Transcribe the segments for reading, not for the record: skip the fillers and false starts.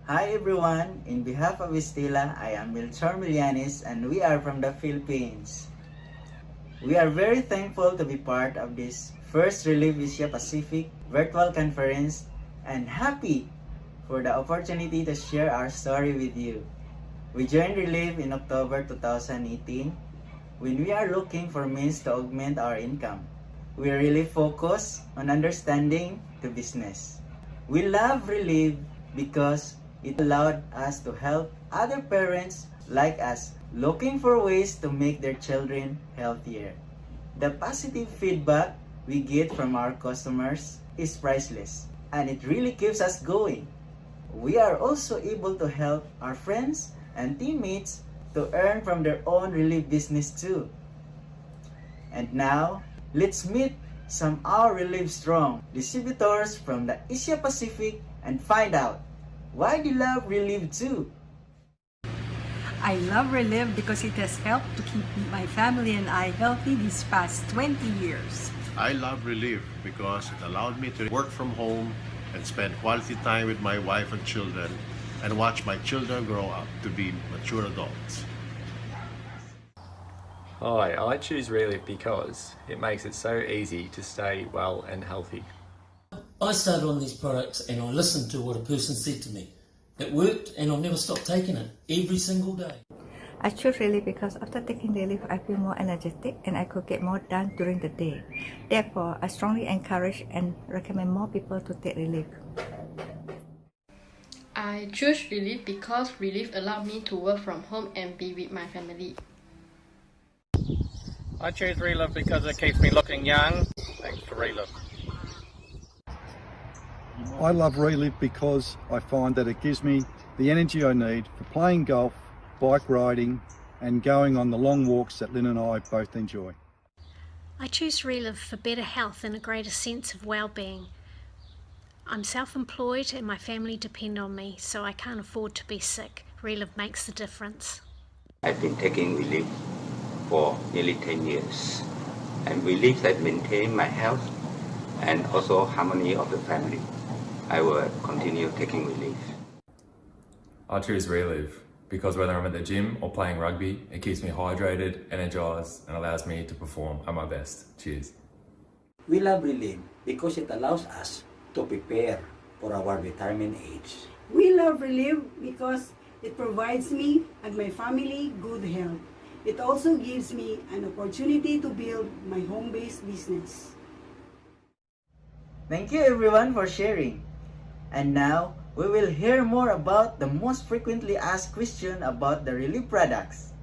Hi everyone, in behalf of Estila, I am Milchor Milianis and we are from the Philippines. We are very thankful to be part of this first Reliv Asia Pacific virtual conference and happy for the opportunity to share our story with you. We joined Reliv in October 2018 when we are looking for means to augment our income. We really focus on understanding the business. We love Reliv because it allowed us to help other parents like us looking for ways to make their children healthier. The positive feedback we get from our customers is priceless and it really keeps us going. We are also able to help our friends and teammates to earn from their own Reliv business too. And now, let's meet some our Reliv strong distributors from the Asia Pacific and find out why they love Reliv too. I love Reliv because it has helped to keep my family and I healthy these past 20 years. I love Reliv because it allowed me to work from home and spend quality time with my wife and children and watch my children grow up to be mature adults. Hi, I choose Reliv because it makes it so easy to stay well and healthy. I started on these products and I listened to what a person said to me. It worked and I've never stopped taking it every single day. I chose Reliv because after taking Reliv, I feel more energetic and I could get more done during the day. Therefore, I strongly encourage and recommend more people to take Reliv. I choose Reliv because Reliv allowed me to work from home and be with my family. I choose Reliv because it keeps me looking young. Thanks to Reliv. I love Reliv because I find that it gives me the energy I need for playing golf, bike riding and going on the long walks that Lynn and I both enjoy. I choose Reliv for better health and a greater sense of well-being. I'm self-employed and my family depend on me, so I can't afford to be sick. Reliv makes the difference. I've been taking Reliv for nearly 10 years and Reliv has maintained my health and also harmony of the family. I will continue taking Reliv. I choose Reliv because whether I'm at the gym or playing rugby, it keeps me hydrated, energized, and allows me to perform at my best. Cheers. We love Reliv because it allows us to prepare for our retirement age. We love Reliv because it provides me and my family good health. It also gives me an opportunity to build my home-based business. Thank you everyone for sharing. And now, we will hear more about the most frequently asked question about the Reliv products.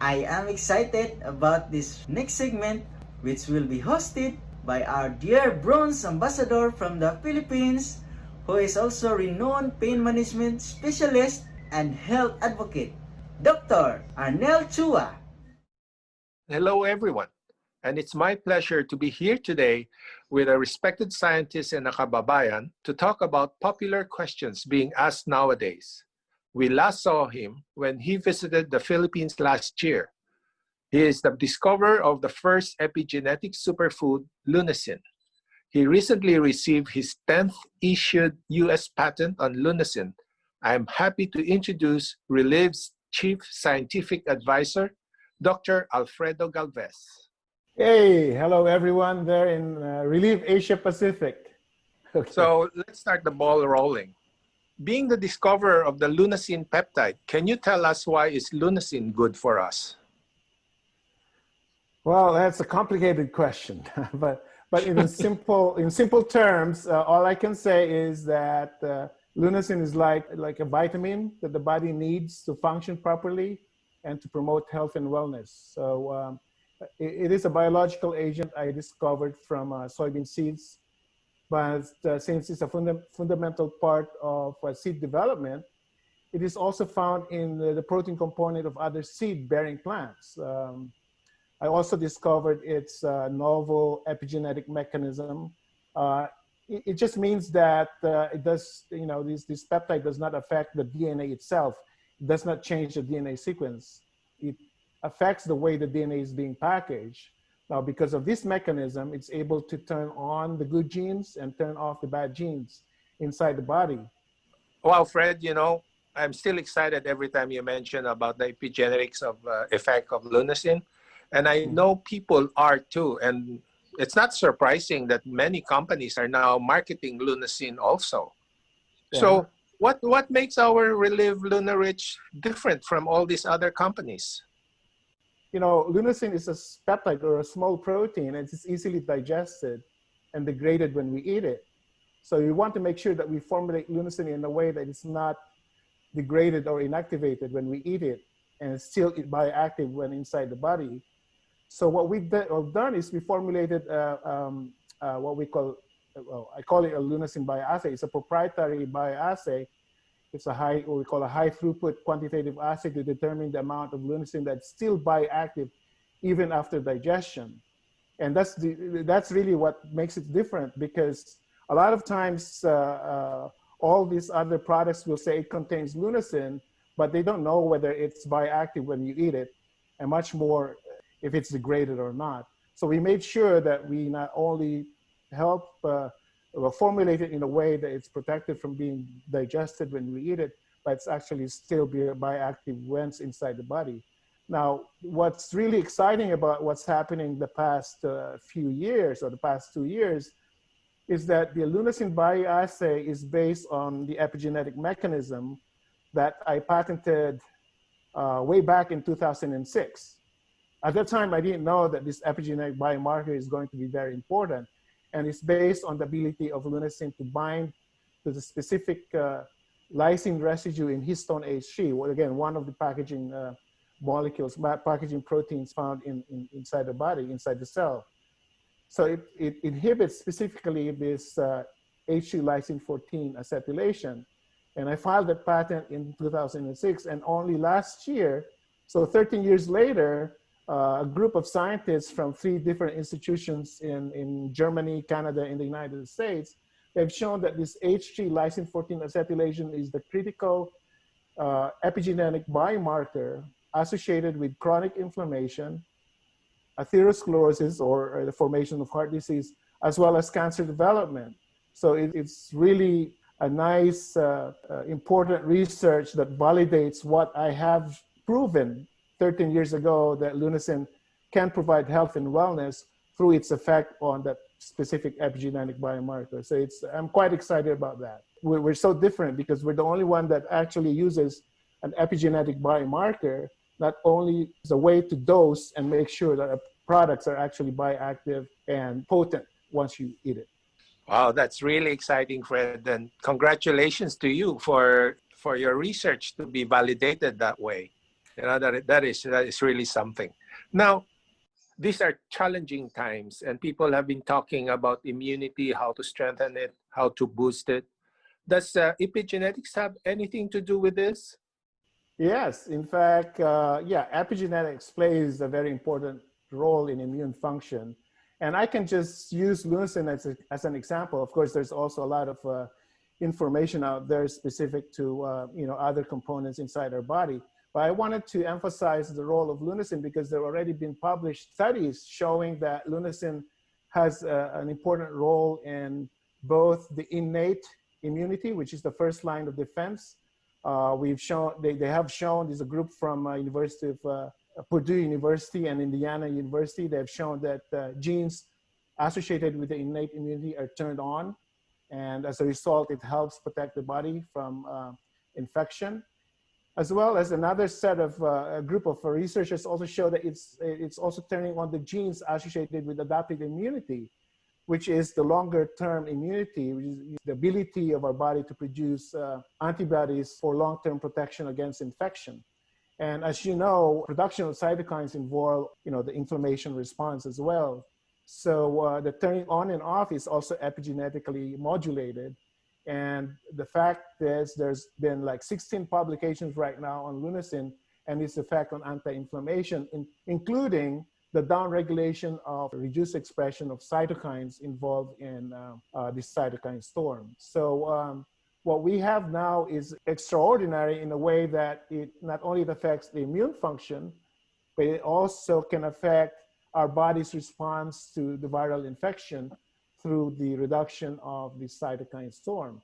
I am excited about this next segment which will be hosted by our dear bronze ambassador from the Philippines who is also renowned pain management specialist and health advocate, Dr. Arnel Chua. Hello everyone, and it's my pleasure to be here today with a respected scientist and Achababayan to talk about popular questions being asked nowadays. We last saw him when he visited the Philippines last year. He is the discoverer of the first epigenetic superfood, lunacin. He recently received his 10th issued US patent on lunacin. I am happy to introduce Reliv's Chief Scientific Advisor, Dr. Alfredo Galvez. Hey, hello everyone there in Reliv Asia Pacific. Okay. So let's start the ball rolling. Being the discoverer of the lunacin peptide, can you tell us why is lunacin good for us? Well, that's a complicated question, but in simple terms, all I can say is that lunacin is like a vitamin that the body needs to function properly and to promote health and wellness. So it is a biological agent I discovered from soybean seeds, but since it's a fundamental part of seed development, it is also found in the protein component of other seed-bearing plants. I also discovered its novel epigenetic mechanism. It just means that it does, this peptide does not affect the DNA itself. It does not change the DNA sequence. It affects the way the DNA is being packaged. Now, because of this mechanism, it's able to turn on the good genes and turn off the bad genes inside the body. Wow, Fred, I'm still excited every time you mention about the epigenetics of effect of lunasin. And I know people are too. And it's not surprising that many companies are now marketing lunasin also. Yeah. So what makes our Reliv Lunarich different from all these other companies? Lunasin is a peptide or a small protein, and it's easily digested and degraded when we eat it. So we want to make sure that we formulate lunasin in a way that it's not degraded or inactivated when we eat it, and it's still bioactive when inside the body. So what we've done is we formulated what we call, I call it a lunasin bioassay. It's a proprietary bioassay. It's what we call a high throughput quantitative assay to determine the amount of lunasin that's still bioactive even after digestion. And that's really what makes it different, because a lot of times all these other products will say it contains lunasin, but they don't know whether it's bioactive when you eat it, and much more if it's degraded or not. So we made sure that we not only help formulate it in a way that it's protected from being digested when we eat it, but it's actually still bioactive once inside the body. Now, what's really exciting about what's happening the past few years, or the past 2 years, is that the lunasin bioassay is based on the epigenetic mechanism that I patented way back in 2006. At that time, I didn't know that this epigenetic biomarker is going to be very important. And it's based on the ability of lunasin to bind to the specific lysine residue in histone H3. Well, again, one of the packaging molecules, packaging proteins found inside the body, inside the cell. So it inhibits specifically this H3 lysine 14 acetylation. And I filed that patent in 2006, and only last year, so 13 years later, a group of scientists from 3 different institutions in Germany, Canada, and the United States, they've shown that this H3 lysine 14 acetylation is the critical epigenetic biomarker associated with chronic inflammation, atherosclerosis, or the formation of heart disease, as well as cancer development. So it's really a nice, important research that validates what I have proven 13 years ago, that lunasin can provide health and wellness through its effect on that specific epigenetic biomarker. So I'm quite excited about that. We're so different because we're the only one that actually uses an epigenetic biomarker, not only as a way to dose and make sure that our products are actually bioactive and potent once you eat it. Wow, that's really exciting, Fred. And congratulations to you for your research to be validated that way. That is really something. Now, these are challenging times, and people have been talking about immunity, how to strengthen it, how to boost it. Does epigenetics have anything to do with this? Yes, in fact, epigenetics plays a very important role in immune function. And I can just use lunasin as an example. Of course, there's also a lot of information out there specific to other components inside our body. But I wanted to emphasize the role of lunasin because there have already been published studies showing that lunasin has an important role in both the innate immunity, which is the first line of defense. We've shown, they have shown, there's a group from University of Purdue University and Indiana University. They've shown that genes associated with the innate immunity are turned on. And as a result, it helps protect the body from infection. As well as another set of a group of researchers also show that it's also turning on the genes associated with adaptive immunity, which is the longer term immunity, which is the ability of our body to produce antibodies for long-term protection against infection. And as you know, production of cytokines involve, the inflammation response as well. So the turning on and off is also epigenetically modulated. And the fact is there's been like 16 publications right now on lunasin and its effect on anti-inflammation, including the downregulation of reduced expression of cytokines involved in this cytokine storm. So what we have now is extraordinary in a way that it not only affects the immune function, but it also can affect our body's response to the viral infection through the reduction of the cytokine storm.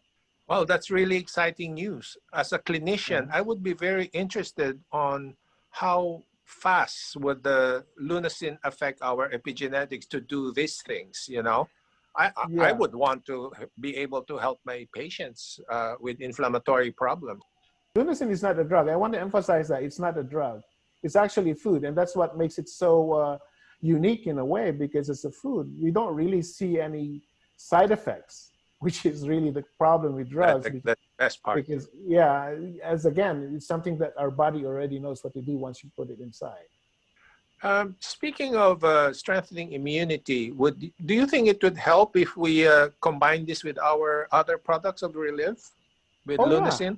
Well, that's really exciting news. As a clinician, I would be very interested on how fast would the lunasin affect our epigenetics to do these things, you know? I Yeah. would want to be able to help my patients with inflammatory problems. Lunasin is not a drug. I want to emphasize that it's not a drug. It's actually food, and that's what makes it so unique in a way, because it's a food. We don't really see any side effects, which is really the problem with drugs. That's the best part. Because yeah, as again, it's something that our body already knows what to do once you put it inside. Speaking of strengthening immunity, do you think it would help if we combine this with our other products of Reliv, with lunasin?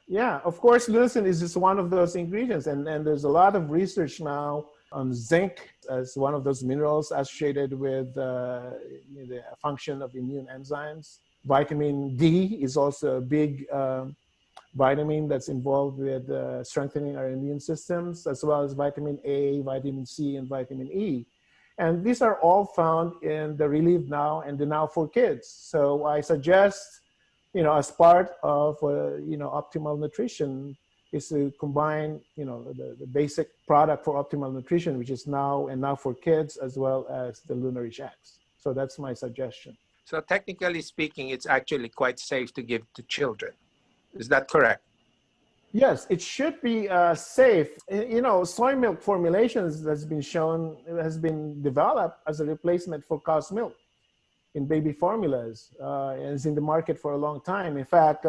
Yeah. Of course, lunasin is just one of those ingredients, and there's a lot of research now on zinc as one of those minerals associated with the function of immune enzymes. Vitamin D is also a big vitamin that's involved with strengthening our immune systems, as well as vitamin A, vitamin C, and vitamin E. And these are all found in the Reliv Now and the Now for Kids. So I suggest, as part of, optimal nutrition, is to combine, the basic product for optimal nutrition, which is Now and Now for Kids, as well as the Lunarich X. So that's my suggestion. So technically speaking, it's actually quite safe to give to children. Is that correct? Yes, it should be safe. Soy milk formulations has been developed as a replacement for cow's milk in baby formulas, and is in the market for a long time. In fact,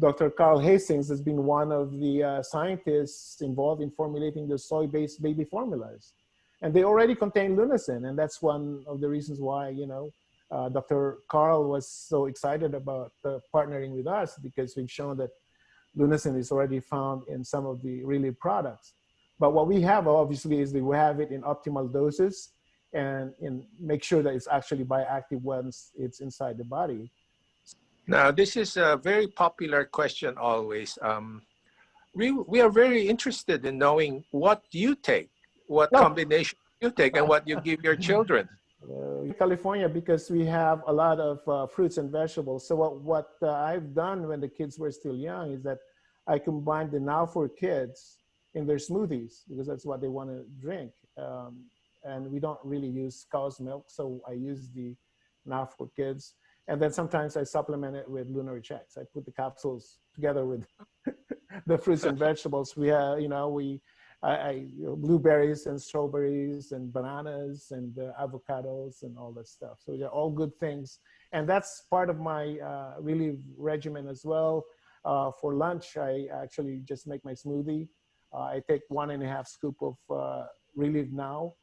Dr. Carl Hastings has been one of the scientists involved in formulating the soy-based baby formulas. And they already contain lunasin, and that's one of the reasons why, Dr. Carl was so excited about partnering with us, because we've shown that lunasin is already found in some of the Reliv products. But what we have, obviously, is that we have it in optimal doses and make sure that it's actually bioactive once it's inside the body. Now, this is a very popular question always. We are very interested in knowing what you take, what combination you take, and what you give your children. California, because we have a lot of fruits and vegetables. So what I've done when the kids were still young is that I combined the Now for Kids in their smoothies, because that's what they want to drink. And we don't really use cow's milk, so I use the Now for Kids. And then sometimes I supplement it with Lunarich X. I put the capsules together with the fruits and vegetables. We have, blueberries and strawberries and bananas and avocados and all that stuff. So they're all good things. And that's part of my Reliv regimen as well. For lunch, I actually just make my smoothie. I take 1.5 scoop of Reliv Now.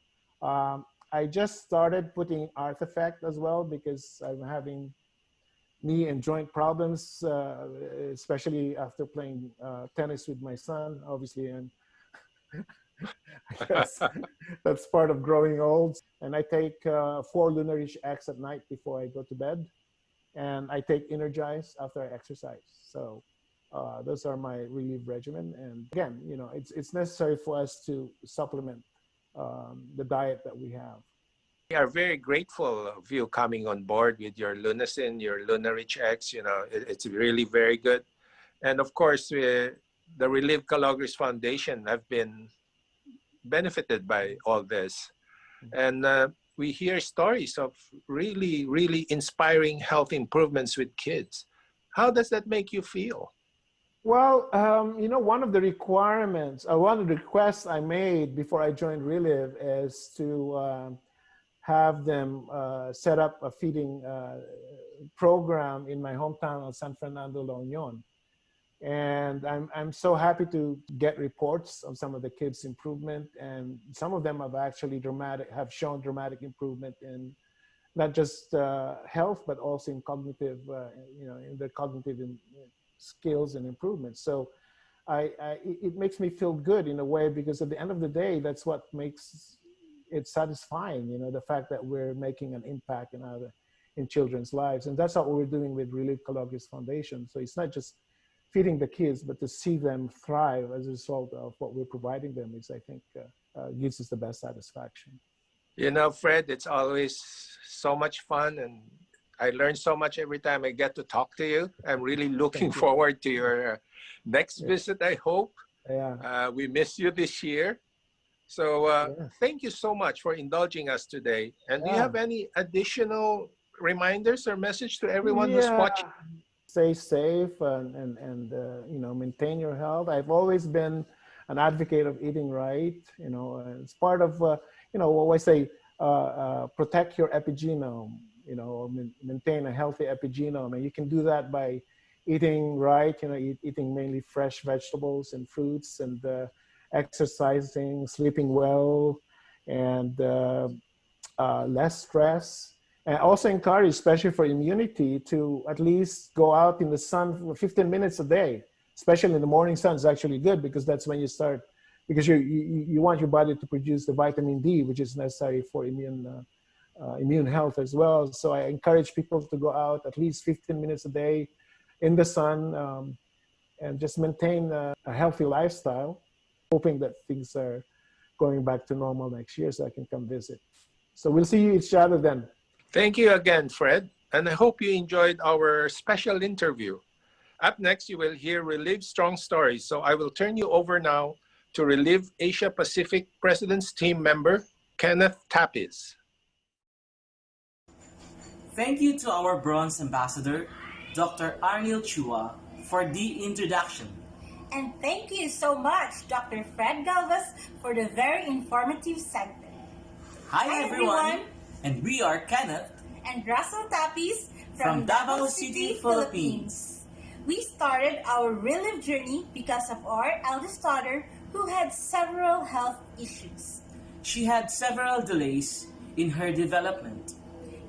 I just started putting Artifact as well, because I'm having knee and joint problems, especially after playing tennis with my son, obviously. And that's part of growing old. And I take 4 Lunarich X at night before I go to bed. And I take Energize after I exercise. So those are my Reliv regimen. And again, it's necessary for us to supplement the diet that we have. We are very grateful of you coming on board with your lunasin, your Lunarich X. It's really very good. And of course, the Reliv Calogres Foundation have been benefited by all this. And we hear stories of really, really inspiring health improvements with kids. How does that make you feel? Well, one of the requirements, one of the requests I made before I joined Reliv is to have them set up a feeding program in my hometown of San Fernando, La Union. And I'm so happy to get reports of some of the kids' improvement, and some of them have shown dramatic improvement in not just health, but also in cognitive, in their cognitive skills and improvements. So it makes me feel good in a way, because at the end of the day, that's what makes it satisfying, the fact that we're making an impact in children's lives. And that's what we're doing with Reliv Calogres Foundation. So it's not just feeding the kids, but to see them thrive as a result of what we're providing them is, I think, gives us the best satisfaction. Fred, it's always so much fun, and I learn so much every time I get to talk to you. I'm really looking forward to your next visit, I hope. Yeah. We miss you this year. So thank you so much for indulging us today. And do you have any additional reminders or message to everyone who's watching? Stay safe and you know, maintain your health. I've always been an advocate of eating right. You know, it's part of you know what I say, protect your epigenome. You know, maintain a healthy epigenome, and you can do that by eating right. You know, eating mainly fresh vegetables and fruits, and exercising, sleeping well, and less stress. And also encourage, especially for immunity, to at least go out in the sun for 15 minutes a day, especially in the morning sun is actually good, because that's when you start, because you want your body to produce the vitamin D, which is necessary for immune health as well. So I encourage people to go out at least 15 minutes a day in the sun, and just maintain a healthy lifestyle, hoping that things are going back to normal next year so I can come visit. So we'll see each other then. Thank you again, Fred. And I hope you enjoyed our special interview. Up next, you will hear Reliv Strong Stories. So I will turn you over now to Reliv Asia Pacific President's Team member, Kenneth Tapis. Thank you to our Bronze Ambassador, Dr. Arnil Chua, for the introduction. And thank you so much, Dr. Fred Galvez, for the very informative segment. Hi everyone, and we are Kenneth and Russell Tapis from Davao City, Philippines. We started our Reliv journey because of our eldest daughter who had several health issues. She had several delays in her development.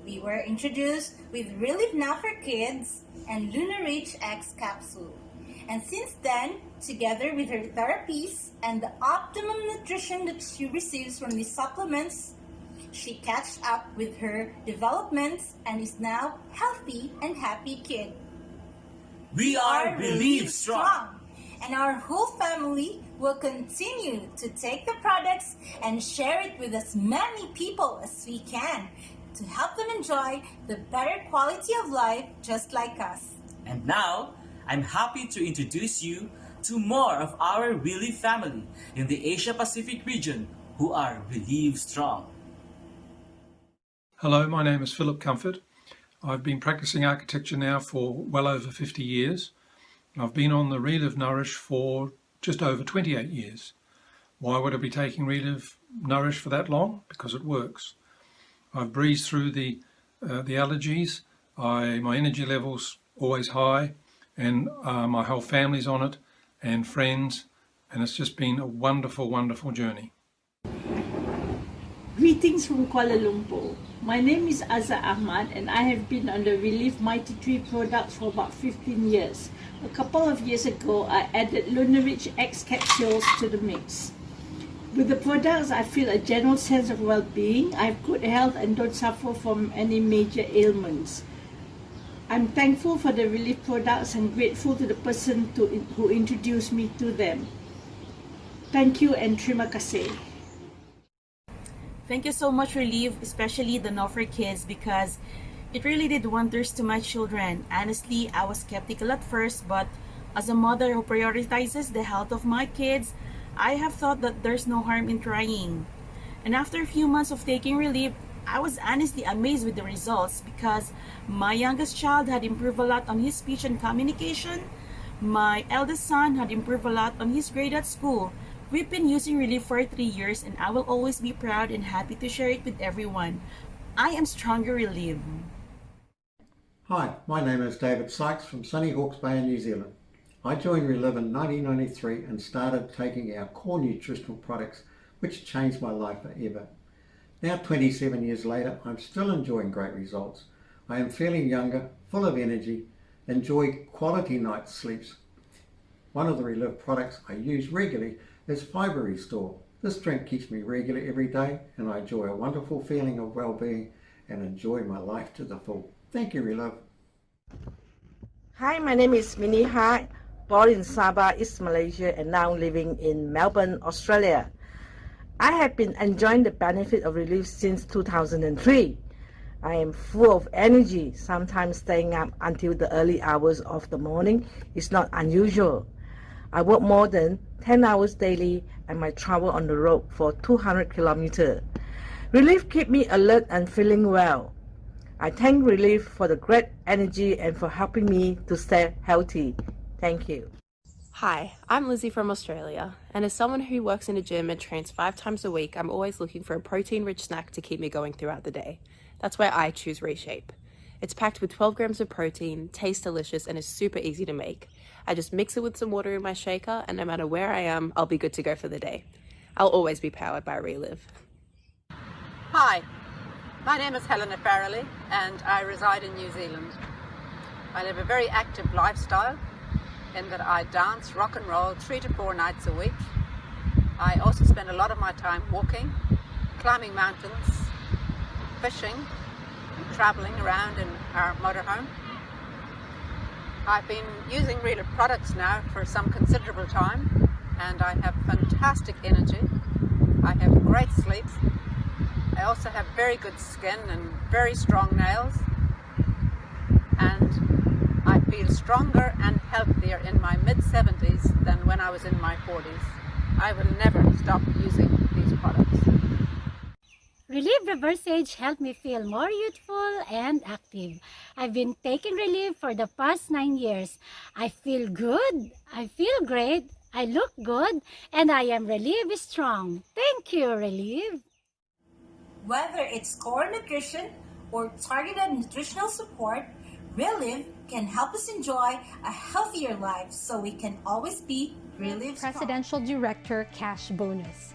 We were introduced with Reliv Now for Kids and LunaRich X capsule. And since then, together with her therapies and the optimum nutrition that she receives from these supplements, she catched up with her developments and is now healthy and happy kid. We are Reliv Strong, and our whole family will continue to take the products and share it with as many people as we can to help them enjoy the better quality of life just like us. And now, I'm happy to introduce you to more of our Reliv family in the Asia Pacific region who are Reliv Strong. Hello, my name is Philip Comfort. I've been practicing architecture now for well over 50 years. I've been on the Reliv Nourish for just over 28 years. Why would I be taking Reliv Nourish for that long? Because it works. I've breezed through the allergies. My energy level's always high, and my whole family's on it, and friends, and it's just been a wonderful, wonderful journey. Greetings from Kuala Lumpur. My name is Azza Ahmad and I have been on the Reliv Mighty Tree products for about 15 years. A couple of years ago, I added LunaRich X capsules to the mix. With the products, I feel a general sense of well-being, I have good health and don't suffer from any major ailments. I'm thankful for the Reliv products and grateful to the person who introduced me to them. Thank you and terima kasih. Thank you so much, Reliv, especially the No for Kids, because it really did wonders to my children. Honestly, I was skeptical at first, but as a mother who prioritizes the health of my kids, I have thought that there's no harm in trying. And after a few months of taking Reliv, I was honestly amazed with the results because my youngest child had improved a lot on his speech and communication. My eldest son had improved a lot on his grade at school. We've been using Reliv for 3 years and I will always be proud and happy to share it with everyone. I am Stronger Reliv. Hi, my name is David Sykes from sunny Hawke's Bay in New Zealand. I joined Reliv in 1993 and started taking our core nutritional products, which changed my life forever. Now 27 years later, I'm still enjoying great results. I am feeling younger, full of energy, enjoy quality night sleeps. One of the Reliv products I use regularly is Fibre Restore. This drink keeps me regular every day and I enjoy a wonderful feeling of well-being and enjoy my life to the full. Thank you, Reliv. Hi, my name is Mini Ha, born in Sabah, East Malaysia, and now living in Melbourne, Australia. I have been enjoying the benefit of Reliv since 2003. I am full of energy. Sometimes staying up until the early hours of the morning is not unusual. I work more than 10 hours daily and I travel on the road for 200 kilometers. Reliv keeps me alert and feeling well. I thank Reliv for the great energy and for helping me to stay healthy. Thank you. Hi, I'm Lizzie from Australia, and as someone who works in a gym and trains 5 times a week, I'm always looking for a protein-rich snack to keep me going throughout the day. That's why I choose Reshape. It's packed with 12 grams of protein, tastes delicious, and is super easy to make. I just mix it with some water in my shaker, and no matter where I am, I'll be good to go for the day. I'll always be powered by Reliv. Hi, my name is Helena Farrelly, and I reside in New Zealand. I live a very active lifestyle in that I dance, rock and roll 3 to 4 nights a week. I also spend a lot of my time walking, climbing mountains, fishing, and traveling around in our motorhome. I've been using Reliv products now for some considerable time, and I have fantastic energy. I have great sleep. I also have very good skin and very strong nails, and I feel stronger and healthier in my mid-70s than when I was in my 40s. I will never stop using these products. Reliv Reverse Age helped me feel more youthful and active. I've been taking Reliv for the past 9 years. I feel good, I feel great, I look good, and I am Reliv strong. Thank you, Reliv. Whether it's core nutrition or targeted nutritional support, Reliv can help us enjoy a healthier life so we can always be Reliv Presidential Director Cash Bonus.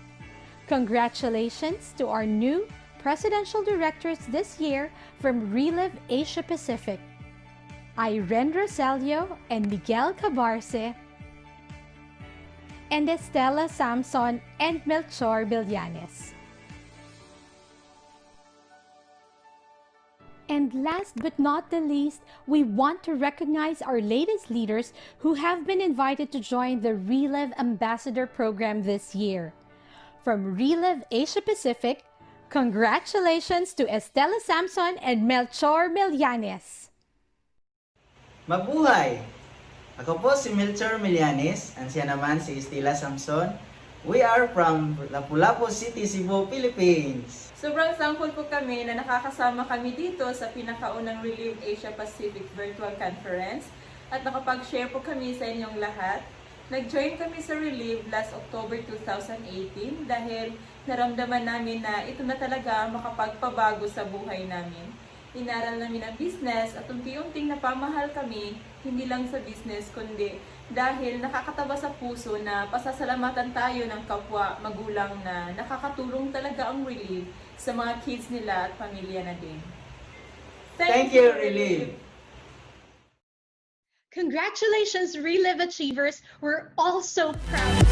Congratulations to our new Presidential Directors this year from Reliv Asia Pacific, Irene Roselio and Miguel Cabarce, and Estela Samson and Melchor Villanes. And last but not the least, we want to recognize our latest leaders who have been invited to join the Reliv Ambassador Program this year. From Reliv Asia Pacific, congratulations to Estela Samson and Melchor Villanes. Mabuhay! Ako po si Melchor Villanes, and siya naman si Estela Samson. We are from Lapu-Lapu City, Cebu, Philippines. Sobrang thankful po kami na nakakasama kami dito sa pinakaunang Reliv Asia Pacific Virtual Conference at nakapag-share po kami sa inyong lahat. Nag-join kami sa Reliv last October 2018 dahil naramdaman namin na ito na talaga makapagpabago sa buhay namin. Inaral namin ang business at unti-unting napamahal kami, hindi lang sa business kundi dahil nakakataba sa puso na pasasalamatan tayo ng kapwa magulang na nakakatulong talaga ang Reliv sa mga kids nila at pamilya na din. Thank you, Reliv! Congratulations, Reliv Achievers! We're all so proud.